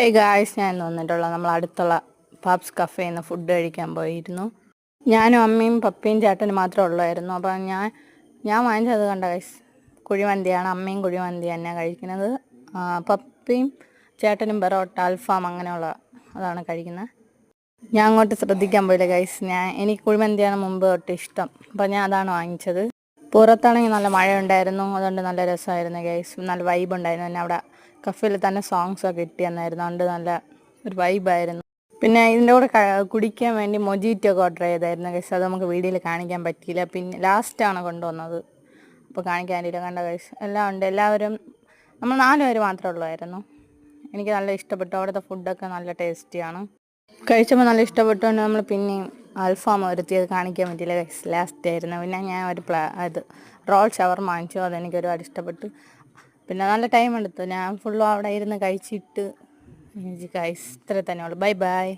Hey guys, ഞാൻ വന്നിട്ടുള്ള നമ്മൾ അടുത്തുള്ള പാപ്സ് കഫേയിൽ നിന്ന് ഫുഡ് കഴിക്കാൻ പോയിരുന്നു. ഞാനും അമ്മയും പപ്പയും ചേട്ടനും മാത്രമേ ഉള്ളായിരുന്നു. അപ്പം ഞാൻ വാങ്ങിച്ചത് കണ്ട ഗൈസ്, കുഴിമന്തിയാണ്. അമ്മയും കുഴിമന്തി തന്നെയാണ് കഴിക്കുന്നത്. പപ്പയും ചേട്ടനും പെറോട്ട, അൽഫാം അങ്ങനെയുള്ള അതാണ് കഴിക്കുന്നത്. ഞാൻ അങ്ങോട്ട് ശ്രദ്ധിക്കാൻ പോയില്ല ഗൈസ്. എനിക്ക് കുഴിമന്തിയാണ് മുമ്പ് തൊട്ട് ഇഷ്ടം. അപ്പം ഞാൻ അതാണ് വാങ്ങിച്ചത്. പുറത്താണെങ്കിൽ നല്ല മഴ ഉണ്ടായിരുന്നു, അതുകൊണ്ട് നല്ല രസമായിരുന്നു ഗൈസ്. നല്ല വൈബ് ഉണ്ടായിരുന്നു. പിന്നെ അവിടെ കഫേയിൽ തന്നെ സോങ്സൊക്കെ ഇട്ടിരുന്നായിരുന്നു, അതുകൊണ്ട് നല്ല ഒരു വൈബായിരുന്നു. പിന്നെ ഇതിൻ്റെ കൂടെ കുടിക്കാൻ വേണ്ടി മൊജീറ്റോ ഒക്കെ ഓർഡർ ചെയ്തായിരുന്നു ഗൈസ്. അത് നമുക്ക് വീഡിയോയിൽ കാണിക്കാൻ പറ്റിയില്ല. പിന്നെ ലാസ്റ്റാണ് കൊണ്ടുവന്നത്, അപ്പോൾ കാണിക്കാൻ വേണ്ടിയില്ല. കണ്ട ഗൈസ്, എല്ലാം ഉണ്ട്. എല്ലാവരും നമ്മൾ 4 പേര് മാത്രമേ ഉള്ളായിരുന്നു. എനിക്ക് നല്ല ഇഷ്ടപ്പെട്ടു. അവിടുത്തെ ഫുഡൊക്കെ നല്ല ടേസ്റ്റിയാണ്. കഴിച്ചപ്പോൾ നല്ല ഇഷ്ടപ്പെട്ടുകൊണ്ട് നമ്മൾ പിന്നെയും അൽഫാം ഒരുത്തിയത് കാണിക്കാൻ പറ്റിയില്ല ഗൈസ്, ലാസ്റ്റ് ആയിരുന്നു. പിന്നെ ഞാൻ ഒരു റോൾ ഷവർമ വാങ്ങിച്ചു. അതെനിക്ക് ഒരുപാട് ഇഷ്ടപ്പെട്ടു. പിന്നെ നല്ല ടൈം എടുത്തു. ഞാൻ ഫുള്ളും അവിടെ ഇരുന്ന് കഴിച്ചിട്ട് ഗൈസ് ഇത്ര തന്നെ ഉള്ളൂ. Bye bye.